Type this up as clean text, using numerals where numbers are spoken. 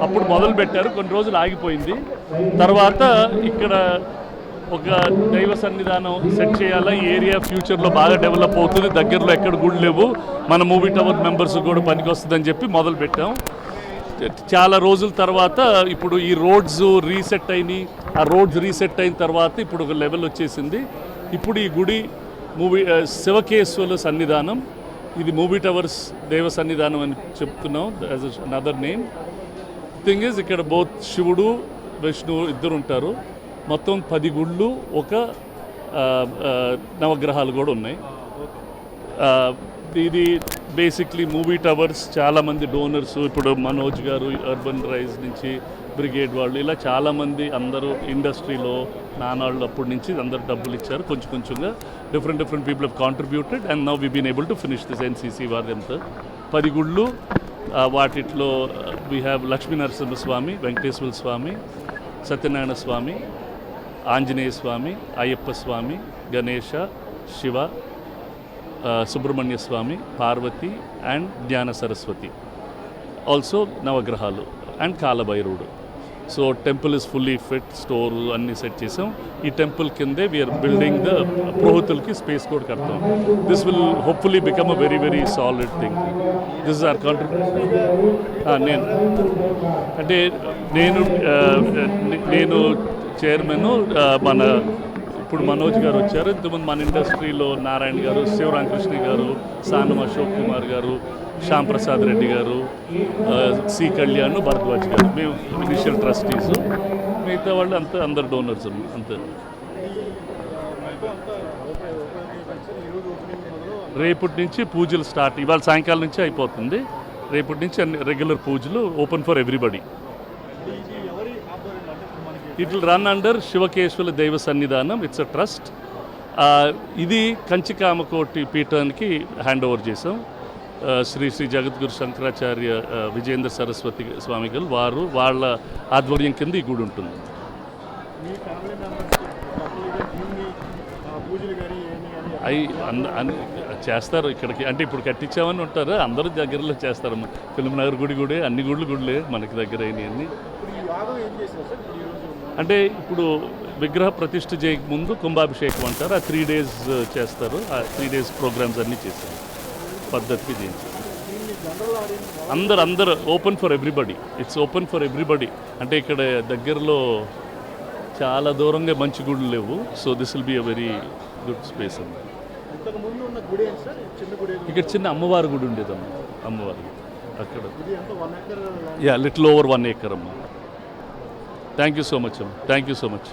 అప్పుడు మొదలు పెట్టారు, కొన్ని రోజులు ఆగిపోయింది. తర్వాత ఇక్కడ ఒక దైవ సన్నిధానం సెట్ చేయాలా, ఈ ఏరియా ఫ్యూచర్లో బాగా డెవలప్ అవుతుంది, దగ్గరలో ఎక్కడ గుళ్ళు లేవు, మన మూవీ టవర్ మెంబర్స్ కూడా పనికి వస్తుందని చెప్పి మొదలు పెట్టాం. చాలా రోజుల తర్వాత ఇప్పుడు ఈ రోడ్స్ రీసెట్ అయినాయి. ఆ రోడ్స్ రీసెట్ అయిన తర్వాత ఇప్పుడు ఒక లెవెల్ వచ్చేసింది. ఇప్పుడు ఈ గుడి శివకేశ్వరుల సన్నిధానం, ఇది మూవీ టవర్స్ దేవ సన్నిధానం అని చెప్తున్నాం as another name. Thing is ఇక్కడ బోత్ శివుడు విష్ణువు ఇద్దరు ఉంటారు. మొత్తం 10 గుళ్ళు, ఒక నవగ్రహాలు కూడా ఉన్నాయి. ఇది బేసిక్లీ మూవీ టవర్స్ చాలామంది డోనర్స్, ఇప్పుడు మనోజ్ గారు అర్బన్ రైజ్ నుంచి, బ్రిగేడ్ వాళ్ళు, ఇలా చాలామంది అందరూ ఇండస్ట్రీలో నానాళ్ళు అప్పటి నుంచి అందరు డబ్బులు ఇచ్చారు. కొంచెం కొంచెంగా different people have contributed and now we been able to finish this NCC వారిదంతా 10 గుళ్ళు. వాటిలో we have Lakshmi Narasimhaswamy, Venkateswara Swamy, Satyanarayana Swamy, Anjaneya Swamy, Ayyappa Swamy, Ganesha, Shiva, Subrahmanya Swamy, Parvati and Gnana Saraswati. Also నవగ్రహాలు అండ్ కాలభైరవుడు. So temple is fully fit, store అన్నీ సెట్ చేసాం. ఈ టెంపుల్ కిందే వీఆర్ బిల్డింగ్ ద పురోహితులకి స్పేస్ కూడా కడతాం. This will hopefully become a very very solid thing. This is our contribution. నేను చైర్మన్, మన ఇప్పుడు మనోజ్ గారు వచ్చారు. ఇంతకుముందు మన ఇండస్ట్రీలో నారాయణ గారు, శివరామకృష్ణ గారు, సానం అశోక్ కుమార్ గారు, శ్యామ్ ప్రసాద్ రెడ్డి గారు, సి కళ్యాణ్, భరద్వాజ్ గారు, మేము ఇనిషియల్ ట్రస్టీస్. మిగతా వాళ్ళు అందరు డోనర్స్ అంతే. రేపటి నుంచి పూజలు స్టార్ట్, ఇవాళ సాయంకాలం నుంచి అయిపోతుంది. రేపటి నుంచి అన్ని రెగ్యులర్ పూజలు open for everybody. It will run under Shivakeshwara దైవ సన్నిధానం. It's a trust. ఇది కంచికామకోటి పీఠానికి హ్యాండ్ ఓవర్ చేసాం. శ్రీ శ్రీ జగద్గురు శంకరాచార్య విజయేంద్ర సరస్వతి స్వామి గారు వాళ్ళ ఆధ్వర్యం కింద ఈ గుడి ఉంటుంది. చేస్తారు ఇక్కడికి, అంటే ఇప్పుడు కట్టించామని ఉంటారు, అందరూ దగ్గరలో చేస్తారు. ఫిల్మ్ నగర్ గుడి అన్ని గుడులే మనకి దగ్గర అయినాయి. అంటే ఇప్పుడు విగ్రహ ప్రతిష్ఠ చేయకముందు కుంభాభిషేకం అంటారు, ఆ 3 days చేస్తారు. ఆ 3 days ప్రోగ్రామ్స్ అన్నీ చేస్తారు పద్ధతికి చేయించారు. అందరు open for everybody. It's open for everybody. అంటే ఇక్కడ దగ్గరలో చాలా దూరంగా మంచి గుడులు లేవు. So this will be a very good space అండి. ఇక్కడ చిన్న అమ్మవారి గుడి ఉండేదమ్మా, అమ్మవారి అక్కడ. లిటిల్ ఓవర్ 1 acre అమ్మా. థ్యాంక్ యూ సో మచ్ అమ్మా. Thank you so much.